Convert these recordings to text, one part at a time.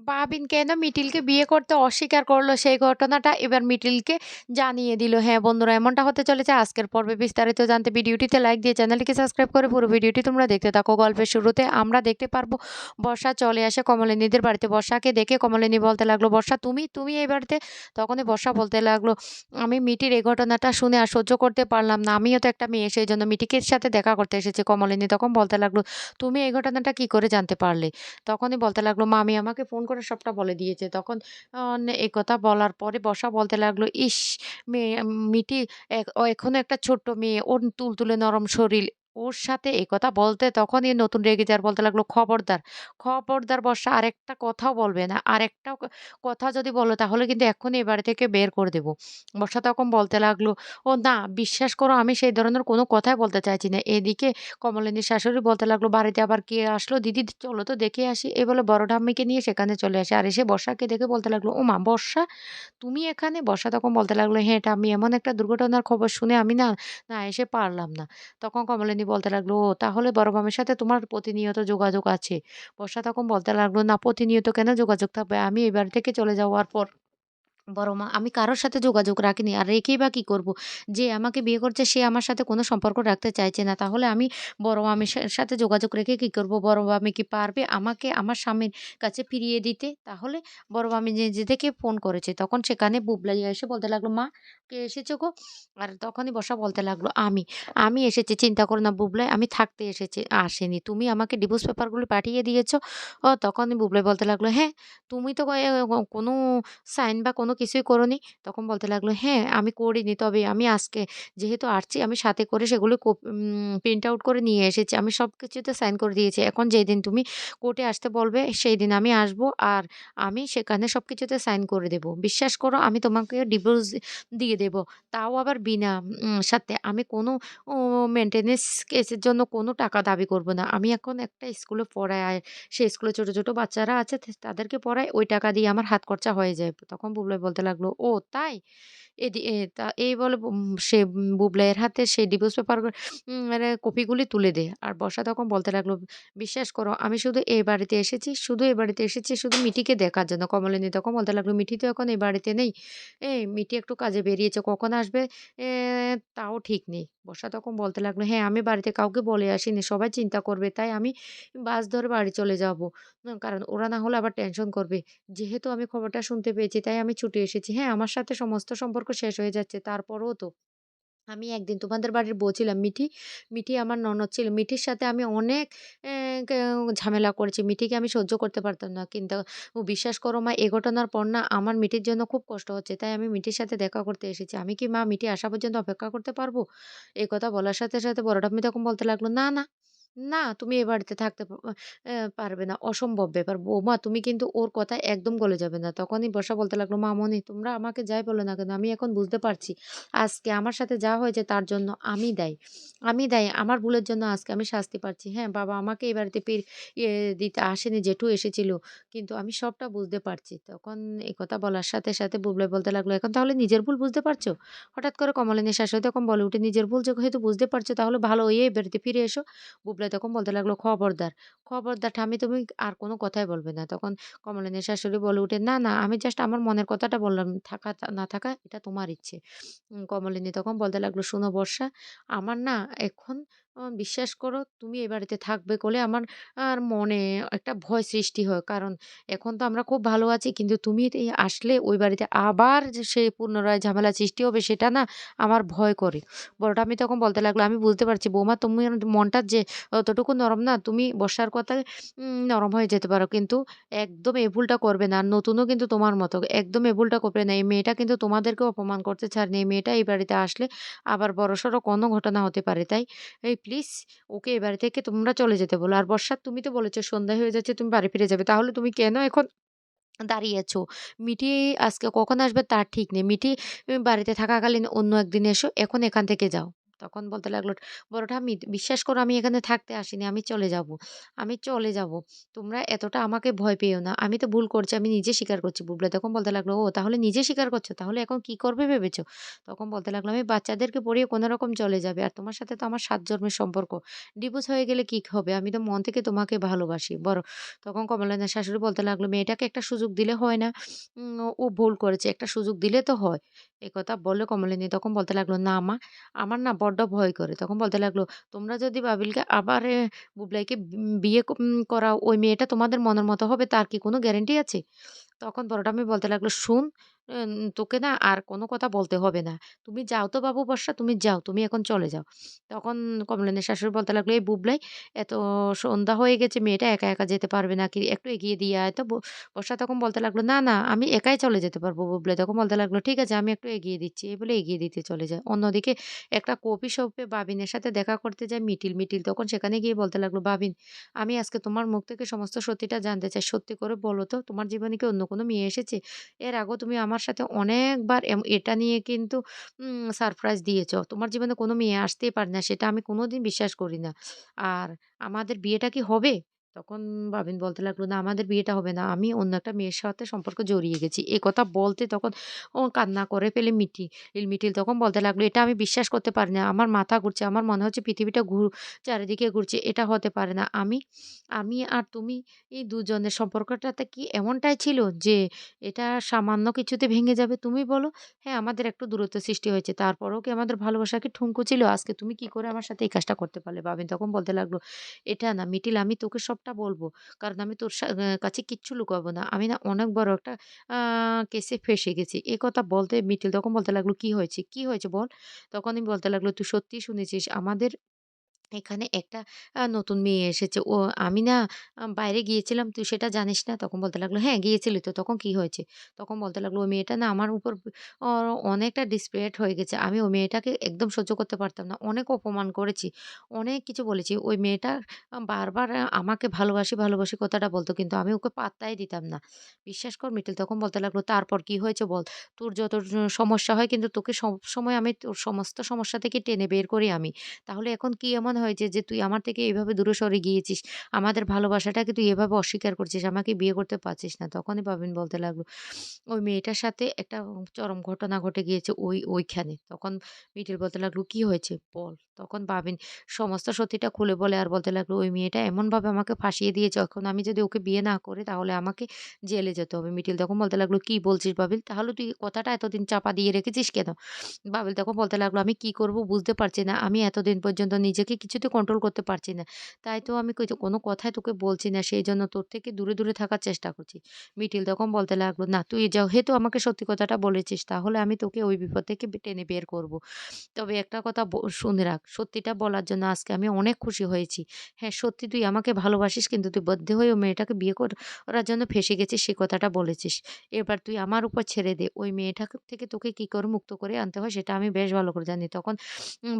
বাবিন কেন মিটিলকে বিয়ে করতে অস্বীকার করলো সেই ঘটনাটা এবার মিটিলকে জানিয়ে দিল। হ্যাঁ বন্ধুরা, এমনটা হতে চলেছে আজকের পর্বে। বিস্তারিত জানতে ভিডিওটিতে লাইক দিয়ে চ্যানেলটিকে সাবস্ক্রাইব করে পুরো ভিডিওটি তোমরা দেখতে থাকো। গল্পের শুরুতে আমরা দেখতে পারবো বর্ষা চলে আসে কমলিনীদের বাড়িতে। বর্ষাকে দেখে কমলিনী বলতে লাগলো, বর্ষা তুমি তুমি এই বাড়িতে? তখনই বর্ষা বলতে লাগলো, আমি মিটির এই ঘটনাটা শুনে আর সহ্য করতে পারলাম না। আমিও তো একটা মেয়ে, সেই জন্য মিটিকে সাথে দেখা করতে এসেছি। কমলিনী তখন বলতে লাগলো, তুমি এই ঘটনাটা কি করে জানতে পারলে? তখনই বলতে লাগলো, মামি আমাকে ফোন করে সবটা বলে দিয়েছে। তখন এই কথা বলার পরে বর্ষা বলতে লাগলো, ইস! মেয়ে মিটি ও এখনো একটা ছোট্ট মেয়ে। ওর তুলতুলে নরম শরীর। ওর সাথে এই কথা বলতে তখনই নতুন রেগে যাওয়ার বলতে লাগলো, খবরদার! খবরদার বর্ষা আরেকটা কথাও বলবে না। আরেকটাও কথা যদি বলো তাহলে কিন্তু এক্ষুনি এ বাড়ি থেকে বের করে দেব। বর্ষা তখন বলতে লাগলো, ও না বিশ্বাস করো আমি সেই ধরনের কোনো কথাই বলতে চাইছি না। এদিকে কমলিনীর শাশুড়ি বলতে লাগলো, "বাড়িতে আবার কে আসলো? দিদি চলো তো দেখে আসি।" এই বলে বড় ঠাম্মিকে নিয়ে সেখানে চলে আসে। আর এসে বর্ষাকে দেখে বলতে লাগলো, "ওমা! বর্ষা তুমি এখানে?" বর্ষা তখন বলতে লাগলো, "হ্যাঁ ঠাম্মি, এমন একটা দুর্ঘটনার খবর শুনে আমি না এসে পারলাম না।" তখন কমলিনী বলতে লাগলো, "ও তাহলে বড় মামির সাথে তোমার প্রতিনিয়ত যোগাযোগ আছে?" বর্ষা তখন বলতে লাগলো, "না প্রতিনিয়ত কেন যোগাযোগ থাকবে? আমি এই বাড়ি থেকে চলে যাওয়ার পর বড় মা আমি কারো সাথে যোগাযোগ রাখিনি। আর রেখেই বা কি করব? যে আমাকে বিয়ে করছে সে আমার সাথে কোনো সম্পর্ক রাখতে চাইছে না। তাহলে আমি বড় মামির সাথে যোগাযোগ রেখে কি করব? বড় মামি কি পারবে আমাকে আমার স্বামীর কাছে ফিরিয়ে দিতে? তাহলে বড় মামি নিজে থেকে ফোন করেছে। তখন সেখানে বুবলাই এসে বলতে লাগলো, "মা, কে এসেছো গো?" আর তখনই বর্ষা বলতে লাগলো, আমি এসেছি। চিন্তা করো না বুবলাই, আমি থাকতে এসেছি, আসিনি। তুমি আমাকে ডিভোর্স পেপারগুলো পাঠিয়ে দিয়েছো?" তখনই বুবলাই বলতে লাগলো, "হ্যাঁ, তুমি তো কোনো সাইন বা কোনো কিছুই করোনি?" তখন বলতে লাগলো, "হ্যাঁ, আমি করিনি। তবে আমি আজকে যেহেতু আসছি আমি সাথে করে সেগুলো প্রিন্ট আউট করে নিয়ে এসেছি। আমি সবকিছুতে সাইন করে দিয়েছি। এখন যেদিন তুমি কোর্টে আসতে বলবে সেই দিন আমি আসবো। আর আমি সেখানে সবকিছুতে সাইন করে দেব। বিশ্বাস করো আমি তোমাকে ডিভোর্স দিয়ে দেব। তাও আবার বিনা শর্তে। আমি কোনো ও মেইনটেন্যান্স কেসের জন্য কোনো টাকা দাবি করব না। আমি এখন একটা স্কুলে পড়াই। আর সেই স্কুলে ছোট, ছোট বাচ্চারা আছে তাদেরকে পড়াই। ওই টাকা দিয়ে আমার হাত খরচা হয়ে যায়।" তখন বুবলাই বলতে লাগলো, "ও তাই?" এদি এ তা এই বলে সে বুবলাইয়ের হাতে সেই ডিভোর্স পেপার মানে কপিগুলি তুলে দেয়। আর বর্ষা তখন বলতে লাগলো, "বিশ্বাস করো আমি শুধু এই বাড়িতে এসেছি, শুধু এই বাড়িতে এসেছি শুধু মিটিকে দেখার জন্য।" কমলিনী তখন বলতে লাগলো, "মিঠি তো এখন এই বাড়িতে নেই। মিঠি একটু কাজে বেরিয়েছে। কখন আসবে এ তাও ঠিক নেই।" বর্ষা তখন বলতে লাগলো, "হ্যাঁ, আমি বাড়িতে কাউকে বলে আসিনি। সবাই চিন্তা করবে। তাই আমি বাস ধরে বাড়ি চলে যাব। কারণ ওরা না হলে আবার টেনশন করবে। যেহেতু আমি খবরটা শুনতে পেয়েছি তাই আমি ছুটে এসেছি। হ্যাঁ, আমার সাথে সমস্ত সম্পর্ক শেষ হয়ে যাচ্ছে। তারপরেও তো আমি একদিন তোমাদের বাড়ির বউ ছিলাম। মিঠি আমার ননদ ছিল। মিঠির সাথে আমি অনেক অ্যা কে ঝামেলা করেছি। মিঠিকে আমি সহ্য করতে পারতাম না। কিন্তু বিশ্বাস করো মা এ ঘটনার পর না আমার মিঠির জন্য খুব কষ্ট হচ্ছে। তাই আমি মিঠির সাথে দেখা করতে এসেছি। আমি কি মা মিঠি আসা পর্যন্ত অপেক্ষা করতে পারব?" এই কথা বলার সাথে, সাথে বড় ঠাম্মি তখন বলতে লাগলো, না তুমি এ বাড়িতে থাকতে পারবে না। অসম্ভব ব্যাপার। বৌমা তুমি কিন্তু ওর কথায় একদম গলে যাবে না। তখনই বর্ষা বলতে লাগলো, "মামুনি তোমরা আমাকে যাই বলো না কেন আমি এখন বুঝতে পারছি আজকে আমার সাথে যা হয়েছে তার জন্য আমি দায়ী। আমি দায়ী। আমার ভুলের জন্য আজকে আমি শাস্তি পাচ্ছি। হ্যাঁ, বাবা আমাকে এই বাড়িতে ইয়ে দিতে আসেনি, জেঠু এসেছিল। কিন্তু আমি সবটা বুঝতে পারছি।" তখন এই কথা বলার সাথে, সাথে বুবলাই বলতে লাগলো, "এখন তাহলে নিজের ভুল বুঝতে পারছো?" হঠাৎ করে কমলিনীর শাশুড়ি তখন বলে উঠে, "নিজের ভুল যেহেতু বুঝতে পারছো তাহলে ভালো হয়ে এই বাড়িতে ফিরে এসো।" বুবলাই তখন বলতে লাগলো, "খবরদার, খবরদার ঠাম্মি তুমি আর কোনো কথাই বলবে না।" তখন কমলিনীর শাশুড়ি বলে উঠে, "না, আমি জাস্ট আমার মনের কথাটা বললাম। থাকা না থাকা এটা তোমার ইচ্ছে।" কমলিনী তখন বলতে লাগলো, "শোনো বর্ষা, আমার না এখন বিশ্বাস করো তুমি এ বাড়িতে থাকবে বলে আমার মনে একটা ভয় সৃষ্টি হয়। কারণ এখন তো আমরা খুব ভালো আছি। কিন্তু তুমি আসলে ওই বাড়িতে আবার যে সে পুনরায় ঝামেলা সৃষ্টি হবে সেটা না আমার ভয় করে।" বড় ঠাম্মি তখন বলতে লাগলো, "আমি বুঝতে পারছি বৌমা তুমি মনটা যে অতটুকু নরম না, তুমি বর্ষার কথায় নরম হয়ে যেতে পারো। কিন্তু একদম এই ভুলটা করবে না। আর নতুনও কিন্তু তোমার মতো। একদম এই ভুলটা করবে না। এই মেয়েটা কিন্তু তোমাদেরকেও অপমান করতে ছাড়েনি। এই মেয়েটা এই বাড়িতে আসলে আবার বড়সড় কোনো ঘটনা হতে পারে। তাই প্লিজ ওকে এ বাড়ি থেকে তোমরা চলে যেতে বলো। আর বর্ষা তুমি তো বলেছ সন্ধ্যা হয়ে যাচ্ছে তুমি বাড়ি ফিরে যাবে। তাহলে তুমি কেন এখন দাঁড়িয়ে আছো? মিঠি আজকে কখন আসবে তার ঠিক নেই। মিঠি বাড়িতে থাকাকালীন অন্য একদিন এসো। এখন এখান থেকে যাও।" তখন বলতে লাগলো, "বড় ঠাম্মি বিশ্বাস করো আমি এখানে থাকতে আসিনি। আমি চলে যাব। আমি চলে যাব। তোমরা এতটা আমাকে ভয় পেও না। আমি তো ভুল করছি। আমি নিজে স্বীকার করছি।" বুবলাই তখন বলতে লাগলো, "ও তাহলে নিজে স্বীকার করছো? তাহলে এখন কি করবে ভেবেছো?" তখন বলতে লাগলো, "আমি বাচ্চাদেরকে পড়িয়ে কোনরকম চলে যাবে। আর তোমার সাথে তো আমার ৭ জন্মের সম্পর্ক। ডিভোর্স হয়ে গেলে কি হবে? আমি তো মন থেকে তোমাকে ভালোবাসি।" তখন কমলানের শাশুড়ি বলতে লাগলো, "মেয়েটাকে একটা সুযোগ দিলে হয় না? ও ভুল করেছে। একটা সুযোগ দিলে তো হয়।" একথা বলে কমলিনী তখন বলতে লাগলো, "না মা, আমার না বড্ড ভয় করে।" তখন বলতে লাগলো, "তোমরা যদি বাবিলকে আবার বুবলাইকে বিয়ে করাও, ওই মেয়েটা তোমাদের মনের মতো হবে তার কি কোনো গ্যারান্টি আছে?" তখন বড় ঠাম্মি বলতে লাগলো, "শোন, তোকে না আর কোনো কথা বলতে হবে না। তুমি যাও তো বাবু বর্ষা, তুমি যাও। তুমি এখন চলে যাও।" তখন কমলিনীর শাশুড়ি বলতে লাগলো, "এই বুবলাই, এত সন্ধ্যা হয়ে গেছে, মেয়েটা একা, একা যেতে পারবে নাকি? একটু এগিয়ে দিয়ে আয় তো।" বর্ষা তখন বলতে লাগলো, "না, না, আমি একাই চলে যেতে পারবো।" বুবলাই তখন বলতে লাগলো, "ঠিক আছে, আমি একটু এগিয়ে দিচ্ছি।" এই বলে এগিয়ে দিতে চলে যায়। অন্যদিকে একটা কফি শপে বাবিনের সাথে দেখা করতে যায় মিটিল। মিটিল তখন সেখানে গিয়ে বলতে লাগলো, "বাবিন, আমি আজকে তোমার মুখ থেকে সমস্ত সত্যিটা জানতে চাই। সত্যি করে বলো তো, তোমার জীবনে কি অন্য কোনো মেয়ে এসেছে? এর আগেও তুমি আমার সাথে অনেকবার এটা নিয়ে কিন্তু সারপ্রাইজ দিয়েছ। তোমার জীবনে কোনো মেয়ে আসতেই পারে না। সেটা আমি কোনোদিন বিশ্বাস করি না। আর আমাদের বিয়েটা কি হবে?" তখন বাবিন বলতে লাগলো, "না, আমাদের বিয়েটা হবে না। আমি অন্য একটা মেয়ের সাথে সম্পর্কে জড়িয়ে গেছি।" এ কথা বলতে তখন ও কান্না করে ফেলে মিটিল তখন বলতে লাগলো, "এটা আমি বিশ্বাস করতে পারি না। আমার মাথা ঘুরছে। আমার মনে হচ্ছে পৃথিবীটা চারিদিকে ঘুরছে। এটা হতে পারে না। আমি আমি আর তুমি এই দুজনের সম্পর্কটাতে কি এমনটাই ছিল যে এটা সামান্য কিছুতে ভেঙে যাবে? তুমি বলো? হ্যাঁ, আমাদের একটু দূরত্ব সৃষ্টি হয়েছে। তারপরেও কি আমাদের ভালোবাসা কি ঠুনকো ছিল? আজকে তুমি কি করে আমার সাথে এই কাজটা করতে পারলে?" বাবিন তখন বলতে লাগলো, "এটা না মিটিল, আমি তোকে সবটা বলব। কারণ আমি তোর কাছে কিচ্ছু লুকাবো না। আমি না অনেক বড় একটা আ কেসে ফেঁসে গেছি।" এ কথা বলতে মিটিল তখন বলতে লাগলো, "কি হয়েছে? কি হয়েছে বল?" তখন আমি বলতে লাগলো, "তুই সত্যিই শুনেছিস আমাদের এখানে একটা নতুন মেয়ে এসেছে। আমি না বাইরে গিয়েছিলাম, তুই সেটা জানিস না?" তখন বলতে লাগলো, "হ্যাঁ, গিয়েছিলি তো, তখন কি হয়েছে?" তখন বলতে লাগলো, "ওই মেয়েটা না আমার উপর অ অনেকটা ডিসপ্রেট হয়ে গেছে। আমি ওই মেয়েটাকে একদম সহ্য করতে পারতাম না। অনেক অপমান করেছি, অনেক কিছু বলেছি। ওই মেয়েটা বারবার আমাকে ভালোবাসি, ভালোবাসি কথাটা বলত। কিন্তু আমি ওকে পাত্তাই দিতাম না। বিশ্বাস কর মিটেল।" তখন বলতে লাগলো, "তারপর কি হয়েছে বল? তোর যত সমস্যা হয় কিন্তু তোকে সবসময় আমি তোর সমস্ত সমস্যা থেকে টেনে বের করি আমি। তাহলে এখন কি এমন হয়েছে যে তুই আমার থেকে এভাবে দূরে সরে গিয়েছিস? আমাদের ভালোবাসাটাকে তুই এভাবে অস্বীকার করছিস, আমাকে বিয়ে করতে পারছিস না।" তখনই পাবিন বলতে লাগলো, "ওই মেয়েটার সাথে একটা চরম ঘটনা ঘটে গিয়েছে ওইখানে।" তখন মিঠিল বলতে লাগলো, "কি হয়েছে বল?" তখন পাবিন সমস্ত সত্যিটা খুলে বলে আর বলতে লাগলো, "ওই মেয়েটা এমনভাবে আমাকে ফাঁসিয়ে দিয়েছে, এখন আমি যদি ওকে বিয়ে না করি তাহলে আমাকে জেলে যেতে হবে।" মিঠিল তখন বলতে লাগলো, "কি বলছিস বাবিল? তাহলে তুই কথাটা এতদিন চাপা দিয়ে রেখেছিস কেন?" বাবিল তখন বলতে লাগলো, "আমি কি করব বুঝতে পারছি না। আমি এতদিন পর্যন্ত নিজেকে কিছুতে কন্ট্রোল করতে পারছি না। তাই তো আমি কোনো কথাই তোকে বলছি না। সেইজন্য তোর থেকে দূরে, দূরে থাকার চেষ্টা করছি।" মিঠিল তখন বলতে লাগলো, "না, তুই যেহেতু আমাকে সত্যি কথাটা বলেছিস তাহলে আমি তোকে ওই বিপদ থেকে টেনে বের করব। তবে একটা কথা শুনে রাখ, সত্যিটা বলার জন্য আজকে আমি অনেক খুশি হয়েছি। হ্যাঁ, সত্যি তুই আমাকে ভালোবাসিস কিন্তু তুই বাধ্য হয়ে ওই মেয়েটাকে বিয়ে করার জন্য ফেঁসে গেছিস, সে কথাটা বলেছিস। এবার তুই আমার উপর ছেড়ে দে। ওই মেয়েটা থেকে তোকে কি করে মুক্ত করে আনতে হয় সেটা আমি বেশ ভালো করে জানি।" তখন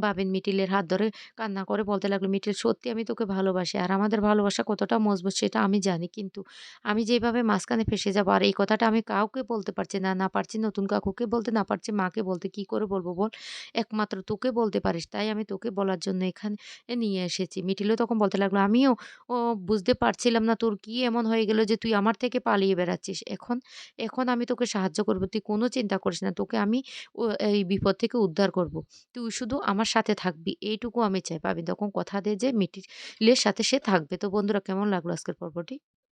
বাবিন মিটিলের হাত ধরে কান্না করে বলতে লাগলো, "মিটিল, সত্যি আমি তোকে ভালোবাসি। আর আমাদের ভালোবাসা কতটা মজবুত সেটা আমি জানি। কিন্তু আমি যেভাবে মাঝখানে ফেঁসে যাবো আর এই কথাটা আমি কাউকে বলতে পারছি না। না পারছি নতুন কাকুকে বলতে, না পারছি মাকে বলতে। কি করে বলব বল? একমাত্র তোকে বলতে পারিস। তাই আমি তোকে বলার জন্য এখানে নিয়ে এসেছি।" মিঠিলও তখন বলতে লাগলো, "আমিও বুঝতে পারছিলাম না তোর কি এমন হয়ে গেল যে তুই আমার থেকে পালিয়ে বেড়াচ্ছিস। এখন আমি তোকে সাহায্য করব। তুই কোনো চিন্তা করিস না। তোকে আমি এই বিপদ থেকে উদ্ধার করব। তুই শুধু আমার সাথে থাকবি। এইটুকু আমি চাই।" পাবিন তখন কথা দেয় যে মিঠিলের সাথে সে থাকবে। তো বন্ধুরা, কেমন লাগলো আজকের পর্বটি?